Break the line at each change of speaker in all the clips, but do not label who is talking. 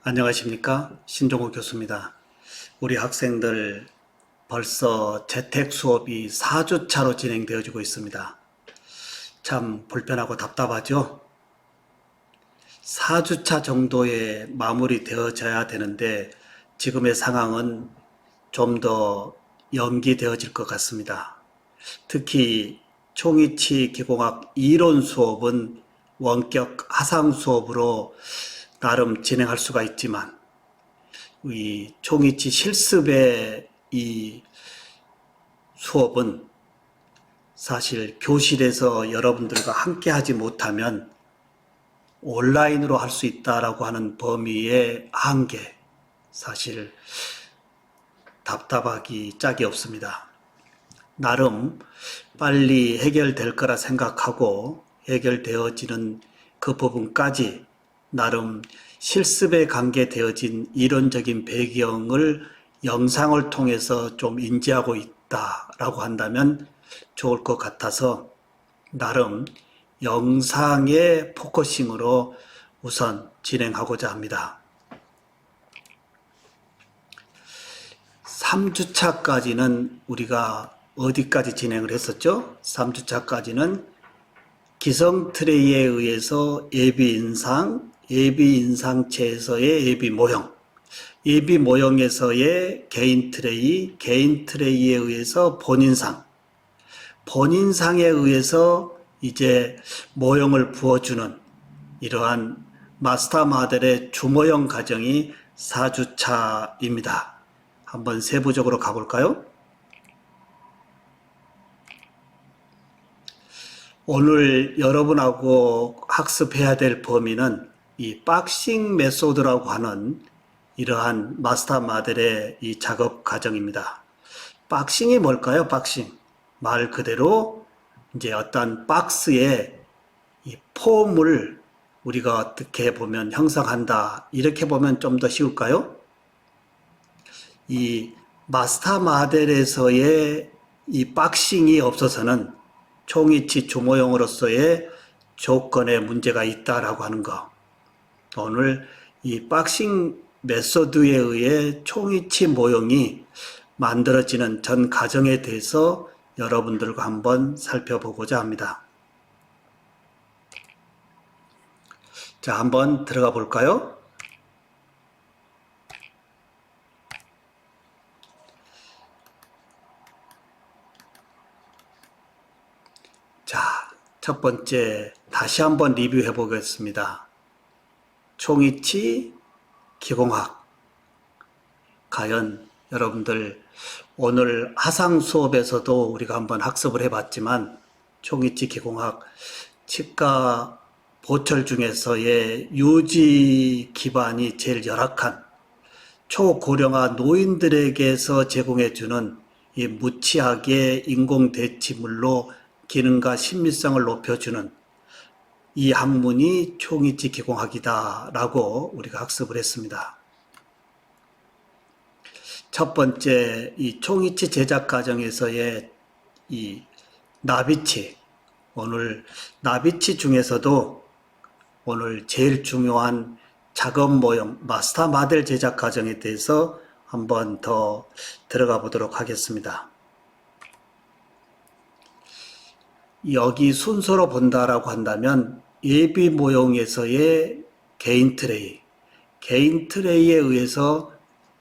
안녕하십니까? 신종호 교수입니다. 우리 학생들 벌써 재택 수업이 4주차로 진행되어지고 있습니다. 참 불편하고 답답하죠? 4주차 정도에 마무리되어져야 되는데 지금의 상황은 좀 더 연기되어질 것 같습니다. 특히 총이치 기공학 이론 수업은 원격 화상 수업으로 나름 진행할 수가 있지만 이 총이치 실습의 이 수업은 사실 교실에서 여러분들과 함께 하지 못하면 온라인으로 할 수 있다라고 하는 범위의 한계, 사실 답답하기 짝이 없습니다. 나름 빨리 해결될 거라 생각하고 해결되어지는 그 부분까지 나름 실습에 관계되어진 이론적인 배경을 영상을 통해서 좀 인지하고 있다라고 한다면 좋을 것 같아서 나름 영상의 포커싱으로 우선 진행하고자 합니다. 3주차까지는 우리가 어디까지 진행을 했었죠? 3주차까지는 기성 트레이에 의해서 예비 인상, 예비 인상체에서의 예비 모형, 예비 모형에서의 개인 트레이, 개인 트레이에 의해서 본인상, 본인상에 의해서 이제 모형을 부어주는 이러한 마스터 모델의 주모형 과정이 4주차입니다. 한번 세부적으로 가볼까요? 오늘 여러분하고 학습해야 될 범위는 이 박싱 메소드라고 하는 이러한 마스터 모델의 이 작업 과정입니다. 박싱이 뭘까요? 박싱. 말 그대로 이제 어떤 박스에 이 폼을 우리가 어떻게 보면 형성한다. 이렇게 보면 좀 더 쉬울까요? 이 마스터 모델에서의 이 박싱이 없어서는 총이치 주모형으로서의 조건에 문제가 있다라고 하는 거. 오늘 이 박싱 메소드에 의해 총이치 모형이 만들어지는 전 과정에 대해서 여러분들과 한번 살펴보고자 합니다. 자, 한번 들어가 볼까요? 자, 첫 번째 다시 한번 리뷰해 보겠습니다. 총이치 기공학. 과연 여러분들 오늘 화상 수업에서도 우리가 한번 학습을 해봤지만 총이치 기공학 치과 보철 중에서의 유지 기반이 제일 열악한 초고령화 노인들에게서 제공해주는 이 무취하게 인공 대치물로 기능과 신밀성을 높여주는 이 학문이 총이치 기공학이다 라고 우리가 학습을 했습니다. 첫 번째 이 총이치 제작 과정에서의 이 나비치, 오늘 나비치 중에서도 오늘 제일 중요한 작업 모형 마스터 모델 제작 과정에 대해서 한번 더 들어가 보도록 하겠습니다. 여기 순서로 본다라고 한다면 예비 모형에서의 개인 트레이, 개인 트레이에 의해서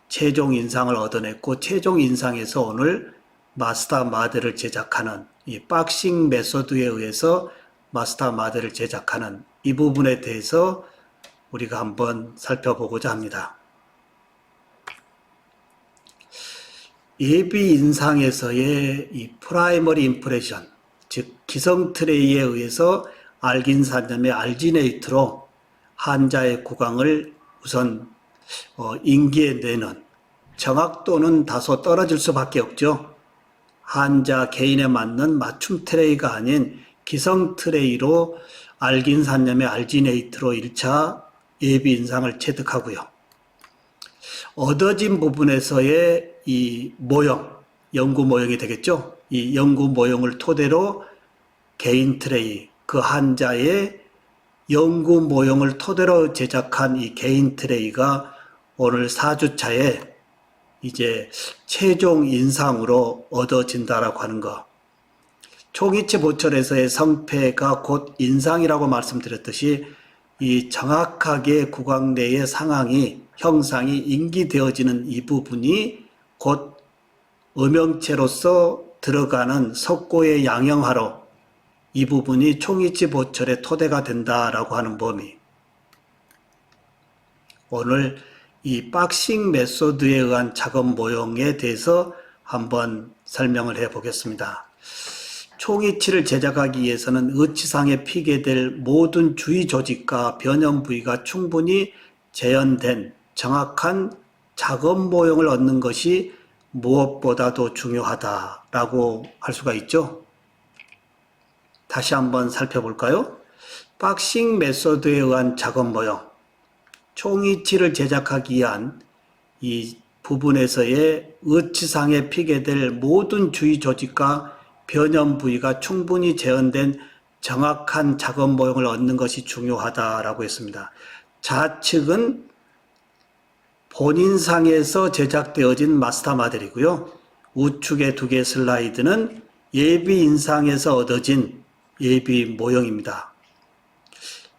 최종 인상을 얻어냈고 최종 인상에서 오늘 마스터 모델을 제작하는 이 박싱 메소드에 의해서 마스터 모델을 제작하는 이 부분에 대해서 우리가 한번 살펴보고자 합니다. 예비 인상에서의 이 프라이머리 임프레션, 즉 기성 트레이에 의해서 알긴산염의 알지네이트로 환자의 구강을 우선 인기에 내는 정확도는 다소 떨어질 수밖에 없죠. 환자 개인에 맞는 맞춤 트레이가 아닌 기성 트레이로 알긴산염의 알지네이트로 1차 예비 인상을 체득하고요. 얻어진 부분에서의 이 모형, 연구 모형이 되겠죠. 이 연구 모형을 토대로 개인 트레이, 그 환자의 연구 모형을 토대로 제작한 이 개인 트레이가 오늘 4주차에 이제 최종 인상으로 얻어진다라고 하는 거. 총이치 보철에서의 성패가 곧 인상이라고 말씀드렸듯이 이 정확하게 국왕 내의 상황이 형상이 인기되어지는 이 부분이 곧 음영체로서 들어가는 석고의 양형하로 이 부분이 총이치 보철의 토대가 된다라고 하는 범위. 오늘 이 박싱 메소드에 의한 작업 모형에 대해서 한번 설명을 해 보겠습니다. 총이치를 제작하기 위해서는 의치상에 피게 될 모든 주위 조직과 변형 부위가 충분히 재현된 정확한 작업 모형을 얻는 것이 무엇보다도 중요하다라고 할 수가 있죠. 다시 한번 살펴볼까요? 박싱 메소드에 의한 작업 모형. 총이치를 제작하기 위한 이 부분에서의 의치상에 피게 될 모든 주위 조직과 변형 부위가 충분히 재현된 정확한 작업 모형을 얻는 것이 중요하다라고 했습니다. 좌측은 본인상에서 제작되어진 마스터 모델이고요. 우측의 두 개의 슬라이드는 예비 인상에서 얻어진 예비 모형입니다.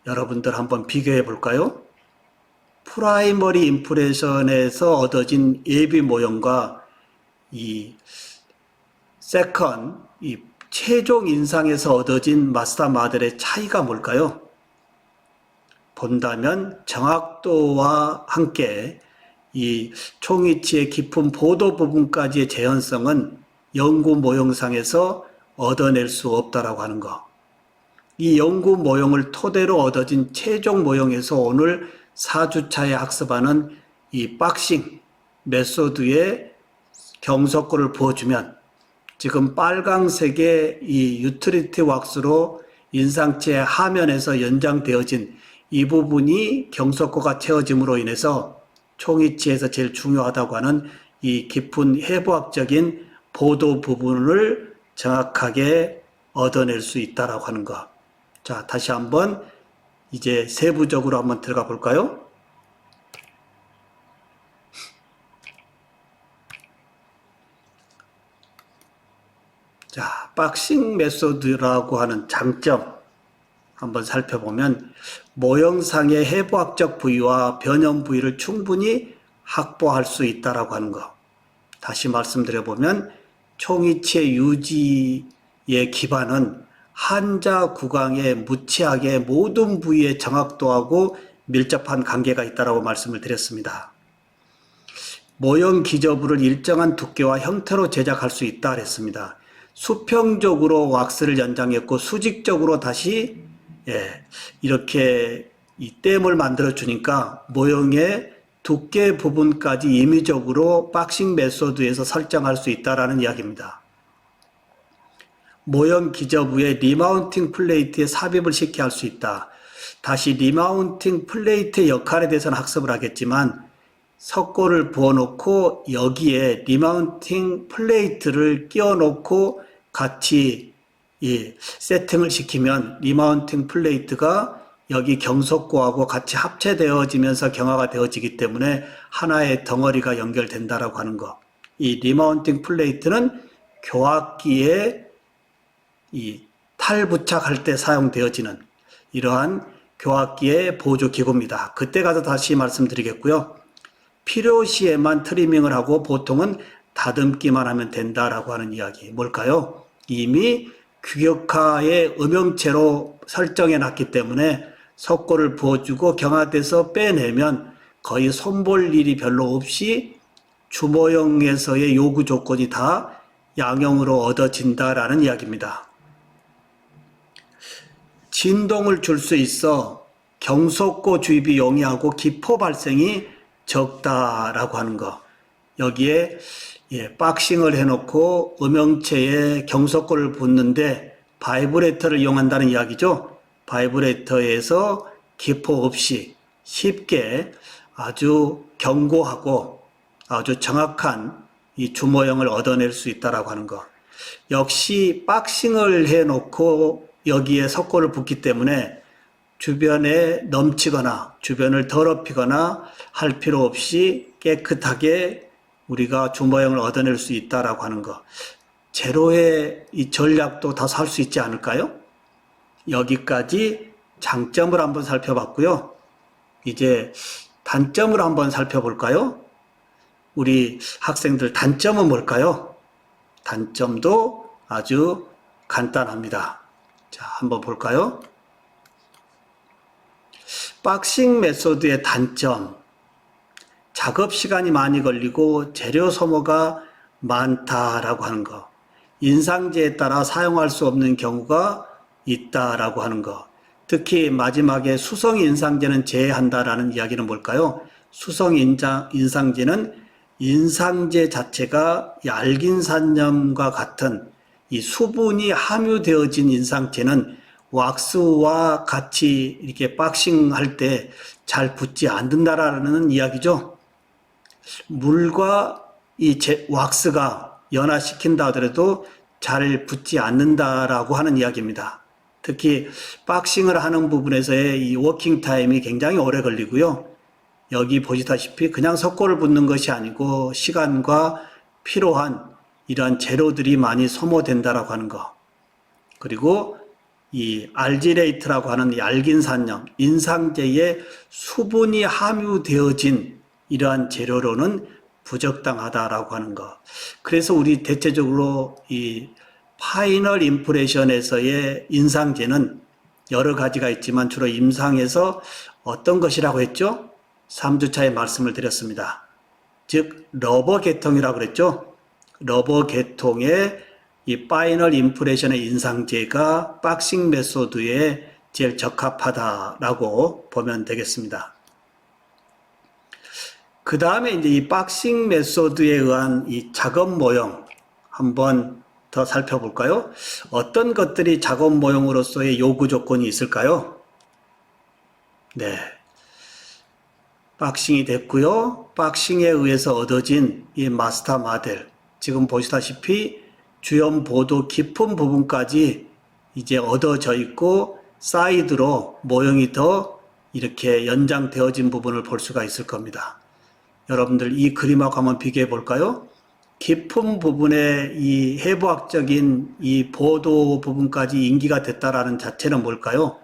여러분들 한번 비교해 볼까요? 프라이머리 임프레션에서 얻어진 예비 모형과 이 세컨, 이 최종 인상에서 얻어진 마스터 모델의 차이가 뭘까요? 본다면 정확도와 함께 이 총이치의 깊은 보도 부분까지의 재현성은 연구 모형상에서 얻어낼 수 없다라고 하는 거. 이 연구 모형을 토대로 얻어진 최종 모형에서 오늘 4주차에 학습하는 이 박싱 메소드에 경석고를 부어주면 지금 빨강색의 이 유틸리티 왁스로 인상체 하면에서 연장되어진 이 부분이 경석고가 채워짐으로 인해서 총이치에서 제일 중요하다고 하는 이 깊은 해부학적인 보도 부분을 정확하게 얻어낼 수 있다라고 하는 것. 자, 다시 한번 이제 세부적으로 한번 들어가 볼까요? 자, 박싱 메소드라고 하는 장점 한번 살펴보면 모형상의 해부학적 부위와 변형 부위를 충분히 확보할 수 있다라고 하는 것. 다시 말씀드려보면 총이치의 유지의 기반은 한자 구강의 무치하게 모든 부위의 정확도하고 밀접한 관계가 있다고 말씀을 드렸습니다. 모형 기저부를 일정한 두께와 형태로 제작할 수 있다 그랬습니다. 수평적으로 왁스를 연장했고 수직적으로 다시 이렇게 이 댐을 만들어 주니까 모형의 두께 부분까지 임의적으로 박싱 메소드에서 설정할 수 있다라는 이야기입니다. 모형 기저부에 리마운팅 플레이트에 삽입을 쉽게 할 수 있다. 다시 리마운팅 플레이트의 역할에 대해서는 학습을 하겠지만 석고를 부어놓고 여기에 리마운팅 플레이트를 끼워놓고 같이 세팅을 시키면 리마운팅 플레이트가 여기 경석고하고 같이 합체되어지면서 경화가 되어지기 때문에 하나의 덩어리가 연결된다라고 하는 것. 이 리마운팅 플레이트는 교학기에 이 탈부착할 때 사용되어지는 이러한 교학기의 보조기구입니다. 그때 가서 다시 말씀드리겠고요. 필요시에만 트리밍을 하고 보통은 다듬기만 하면 된다라고 하는 이야기. 뭘까요? 이미 규격화의 음영체로 설정해 놨기 때문에 석고를 부어주고 경화돼서 빼내면 거의 손볼 일이 별로 없이 주모형에서의 요구 조건이 다 양형으로 얻어진다라는 이야기입니다. 진동을 줄 수 있어 경석고 주입이 용이하고 기포 발생이 적다라고 하는 거. 여기에 박싱을 해놓고 음영체에 경석고를 붓는데 바이브레이터를 이용한다는 이야기죠. 바이브레이터에서 기포 없이 쉽게 아주 견고하고 아주 정확한 이 주모형을 얻어낼 수 있다라고 하는 거. 역시 박싱을 해놓고 여기에 석고를 붓기 때문에 주변에 넘치거나 주변을 더럽히거나 할 필요 없이 깨끗하게 우리가 주모형을 얻어낼 수 있다라고 하는 거. 제로의 이 전략도 다 살 수 있지 않을까요? 여기까지 장점을 한번 살펴봤고요. 이제 단점을 한번 살펴볼까요? 우리 학생들 단점은 뭘까요? 단점도 아주 간단합니다. 자, 한번 볼까요? 박싱 메소드의 단점. 작업 시간이 많이 걸리고 재료 소모가 많다라고 하는 거. 인상제에 따라 사용할 수 없는 경우가 있다라고 하는 거. 특히 마지막에 수성 인상제는 제외한다라는 이야기는 뭘까요? 수성 인상제는 인상제 자체가 알긴산염과 같은 이 수분이 함유되어진 인상제는 왁스와 같이 이렇게 박싱할 때 잘 붙지 않는다라는 이야기죠. 물과 이 왁스가 연화시킨다 하더라도 잘 붙지 않는다라고 하는 이야기입니다. 특히 박싱을 하는 부분에서의 이 워킹 타임이 굉장히 오래 걸리고요. 여기 보시다시피 그냥 석고를 붓는 것이 아니고 시간과 필요한 이러한 재료들이 많이 소모된다라고 하는 거. 그리고 이 알지레이트라고 하는 이 알긴산염, 인상제에 수분이 함유되어진 이러한 재료로는 부적당하다라고 하는 거. 그래서 우리 대체적으로 이 파이널 임프레션에서의 인상제는 여러 가지가 있지만 주로 임상에서 어떤 것이라고 했죠? 3주차에 말씀을 드렸습니다. 즉 러버 계통이라고 그랬죠? 러버 계통의 이 파이널 임프레션의 인상제가 박싱 메소드에 제일 적합하다라고 보면 되겠습니다. 그 다음에 이제 이 박싱 메소드에 의한 이 작업 모형 한번 더 살펴볼까요? 어떤 것들이 작업 모형으로서의 요구 조건이 있을까요? 네. 박싱이 됐고요. 박싱에 의해서 얻어진 이 마스터 마델. 지금 보시다시피 주연 보도 깊은 부분까지 이제 얻어져 있고 사이드로 모형이 더 이렇게 연장되어진 부분을 볼 수가 있을 겁니다. 여러분들 이 그림하고 한번 비교해 볼까요? 깊은 부분에 이 해부학적인 이 보도 부분까지 인기가 됐다라는 자체는 뭘까요?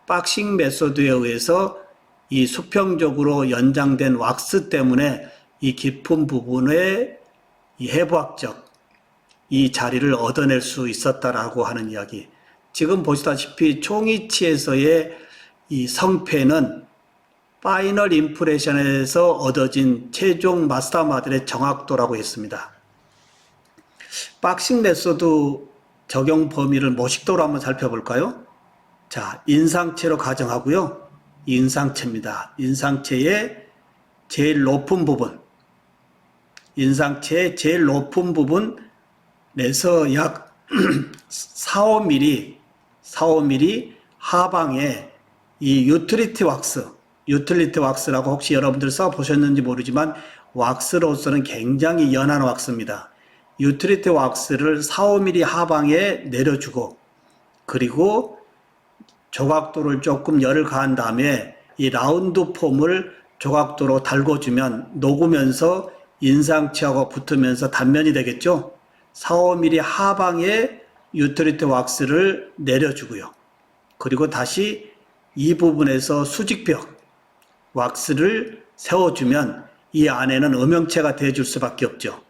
박싱 메소드에 의해서 이 수평적으로 연장된 왁스 때문에 이 깊은 부분에 이 해부학적 이 자리를 얻어낼 수 있었다라고 하는 이야기. 지금 보시다시피 총이치에서의 이 성패는 파이널 임프레션에서 얻어진 최종 마스터 마델의 정확도라고 했습니다. 박싱 메소드 적용 범위를 모식도로 한번 살펴볼까요? 자, 인상체로 가정하고요. 인상체입니다. 인상체의 제일 높은 부분, 인상체의 제일 높은 부분에서 약 4, 5mm 하방에 이 유틸리티 왁스라고 혹시 여러분들 써보셨는지 모르지만 왁스로서는 굉장히 연한 왁스입니다. 유틸리티 왁스를 4, 5mm 하방에 내려주고 그리고 조각도를 조금 열을 가한 다음에 이 라운드 폼을 조각도로 달궈주면 녹으면서 인상체하고 붙으면서 단면이 되겠죠. 4, 5mm 하방에 유틸리티 왁스를 내려주고요. 그리고 다시 이 부분에서 수직벽 왁스를 세워주면 이 안에는 음영체가 되어줄 수밖에 없죠.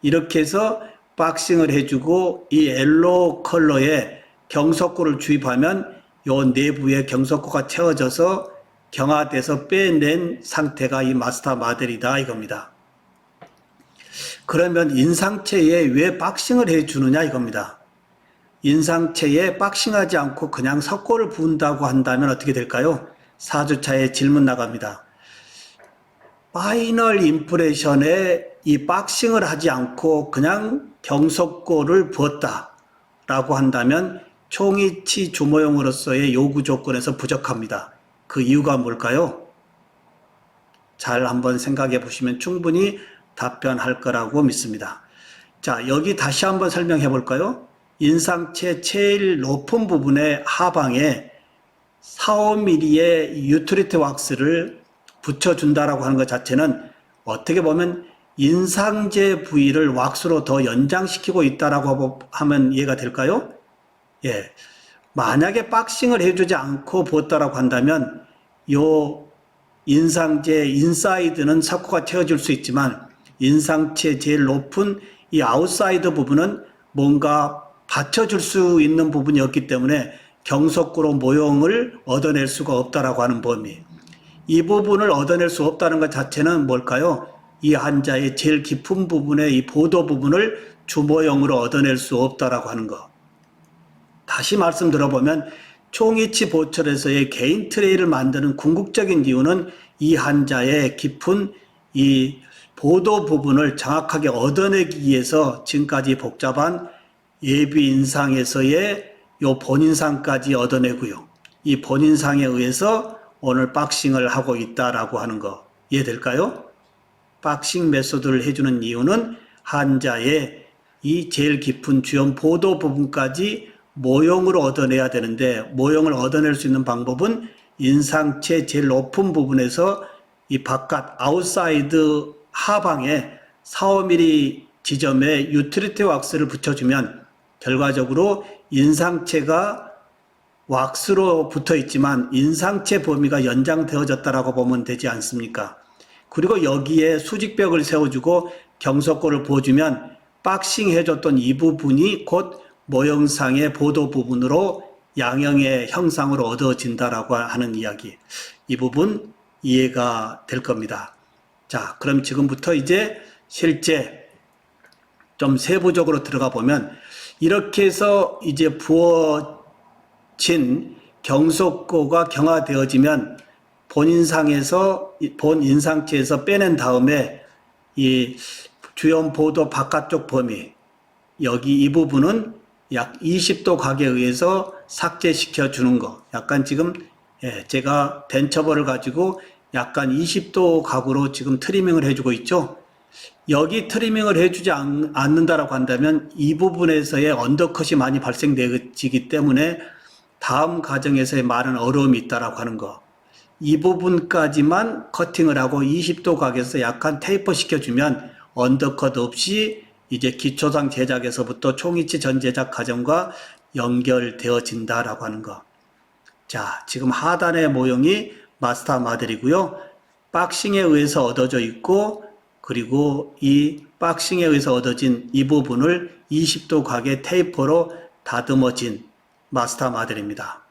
이렇게 해서 박싱을 해주고 이 옐로우 컬러의 경석고를 주입하면 요 내부에 경석고가 채워져서 경화돼서 빼낸 상태가 이 마스터 마델이다 이겁니다. 그러면 인상체에 왜 박싱을 해주느냐 이겁니다. 인상체에 박싱하지 않고 그냥 석고를 부은다고 한다면 어떻게 될까요? 4주차에 질문 나갑니다. 파이널 임프레션에 이 박싱을 하지 않고 그냥 경석고를 부었다라고 한다면 총이치 주모형으로서의 요구 조건에서 부족합니다. 그 이유가 뭘까요? 잘 한번 생각해 보시면 충분히 답변할 거라고 믿습니다. 자, 여기 다시 한번 설명해 볼까요? 인상체 제일 높은 부분의 하방에 4~5mm의 유틸리티 왁스를 붙여준다라고 하는 것 자체는 어떻게 보면 인상제 부위를 왁스로 더 연장시키고 있다라고 하면 이해가 될까요? 예. 만약에 박싱을 해주지 않고 부었다라고 한다면 요 인상제 인사이드는 석고가 채워질 수 있지만 인상체 제일 높은 이 아웃사이드 부분은 뭔가 받쳐줄 수 있는 부분이었기 때문에 경석고로 모형을 얻어낼 수가 없다라고 하는 범위. 이 부분을 얻어낼 수 없다는 것 자체는 뭘까요? 이 한자의 제일 깊은 부분의 이 보도 부분을 주모형으로 얻어낼 수 없다라고 하는 것. 다시 말씀드려보면 총이치 보철에서의 개인 트레이를 만드는 궁극적인 이유는 이 한자의 깊은 이 보도 부분을 정확하게 얻어내기 위해서 지금까지 복잡한 예비 인상에서의 요 본인상까지 얻어내고요. 이 본인상에 의해서 오늘 박싱을 하고 있다라고 하는 거 이해될까요? 박싱 메소드를 해주는 이유는 한자의 이 제일 깊은 주연 보도 부분까지 모형으로 얻어내야 되는데 모형을 얻어낼 수 있는 방법은 인상체 제일 높은 부분에서 이 바깥 아웃사이드 하방에 4~5mm 지점에 유틸리티 왁스를 붙여주면 결과적으로 인상체가 왁스로 붙어 있지만 인상체 범위가 연장되어졌다라고 보면 되지 않습니까? 그리고 여기에 수직벽을 세워주고 경석고를 부어주면 박싱 해줬던 이 부분이 곧 모형상의 보도 부분으로 양형의 형상으로 얻어진다라고 하는 이야기. 이 부분 이해가 될 겁니다. 자, 그럼 지금부터 이제 실제 좀 세부적으로 들어가 보면 이렇게 해서 이제 부어진 경석고가 경화되어지면 본 인상체에서 빼낸 다음에 이 주연 보도 바깥쪽 범위 여기 이 부분은 약 20도 각에 의해서 삭제시켜 주는 거. 약간 지금 제가 덴처벌을 가지고 약간 20도 각으로 지금 트리밍을 해주고 있죠. 여기 트리밍을 해주지 않는다라고 한다면 이 부분에서의 언더컷이 많이 발생되기 때문에 다음 과정에서의 많은 어려움이 있다라고 하는 거. 이 부분까지만 커팅을 하고 20도 각에서 약간 테이퍼 시켜주면 언더컷 없이 이제 기초상 제작에서부터 총이치 전 제작 과정과 연결되어진다라고 하는 거. 자, 지금 하단의 모형이 마스터 마들이고요. 박싱에 의해서 얻어져 있고 그리고 이 박싱에 의해서 얻어진 이 부분을 20도 각의 테이퍼로 다듬어진 마스터 마들입니다.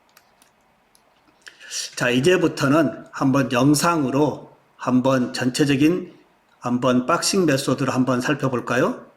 자, 이제부터는 한번 영상으로 한번 전체적인 한번 박싱 메소드를 한번 살펴볼까요?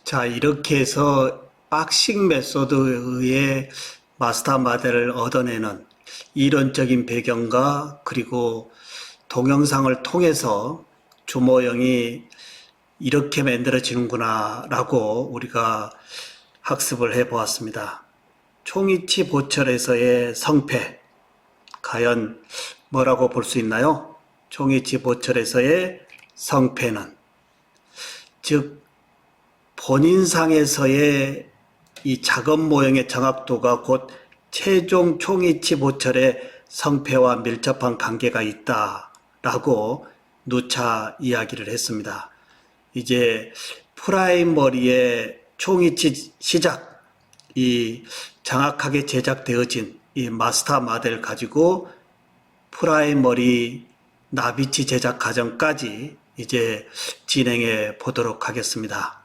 자, 이렇게 해서 박싱 메소드의 마스터 모델을 얻어내는 이론적인 배경과 그리고 동영상을 통해서 주모형이 이렇게 만들어지는구나 라고 우리가 학습을 해 보았습니다. 총이치 보철에서의 성패, 과연 뭐라고 볼 수 있나요? 총이치 보철에서의 성패는, 즉 본인상에서의 이 작업 모형의 정확도가 곧 최종 총이치 보철의 성패와 밀접한 관계가 있다라고 누차 이야기를 했습니다. 이제 프라이머리의 총이치 시작, 이 정확하게 제작되어진 이 마스터 모델 가지고 프라이머리 나비치 제작 과정까지 이제 진행해 보도록 하겠습니다.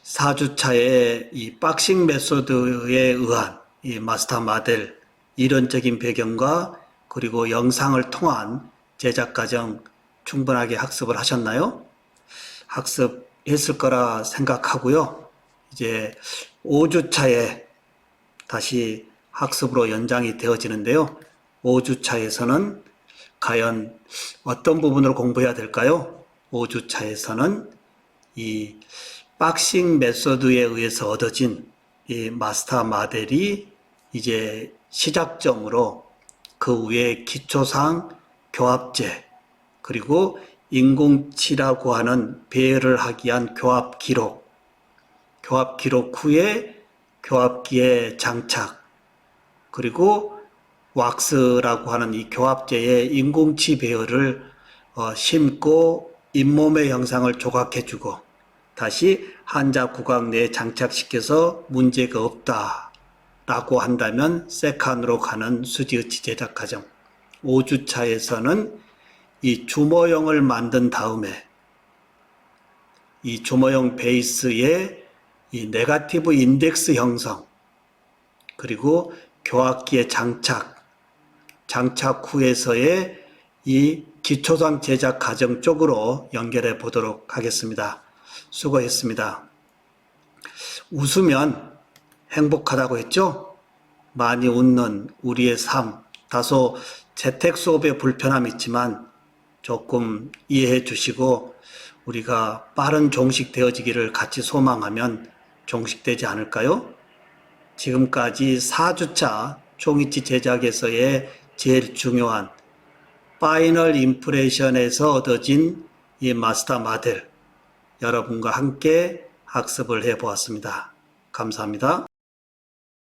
4주차의 이 박싱 메소드에 의한 이 마스터 모델 이론적인 배경과 그리고 영상을 통한 제작 과정 충분하게 학습을 하셨나요? 학습했을 거라 생각하고요. 이제 5주차에 다시 학습으로 연장이 되어지는데요. 5주차에서는 과연 어떤 부분을 공부해야 될까요? 5주차에서는 이 박싱 메소드에 의해서 얻어진 이 마스터 모델이 이제 시작점으로 그 위에 기초상 교합제 그리고 인공치라고 하는 배열을 하기 위한 교합 기록 후에 교합기의 장착, 그리고 왁스라고 하는 이 교합제의 인공치 배열을 심고 잇몸의 형상을 조각해주고 다시 한자 구강 내에 장착시켜서 문제가 없다라고 한다면 세칸으로 가는 수지의치 제작 과정. 5주차에서는 이 주모형을 만든 다음에 이 주모형 베이스에 이 네거티브 인덱스 형성, 그리고 교합기의 장착 후에서의 이 기초상 제작 과정 쪽으로 연결해 보도록 하겠습니다. 수고했습니다. 웃으면 행복하다고 했죠? 많이 웃는 우리의 삶, 다소 재택 수업에 불편함이 있지만 조금 이해해 주시고 우리가 빠른 종식되어지기를 같이 소망하면 종식되지 않을까요? 지금까지 4주차 총이치 제작에서의 제일 중요한 파이널 임프레션에서 얻어진 이 마스터 모델, 여러분과 함께 학습을 해 보았습니다. 감사합니다.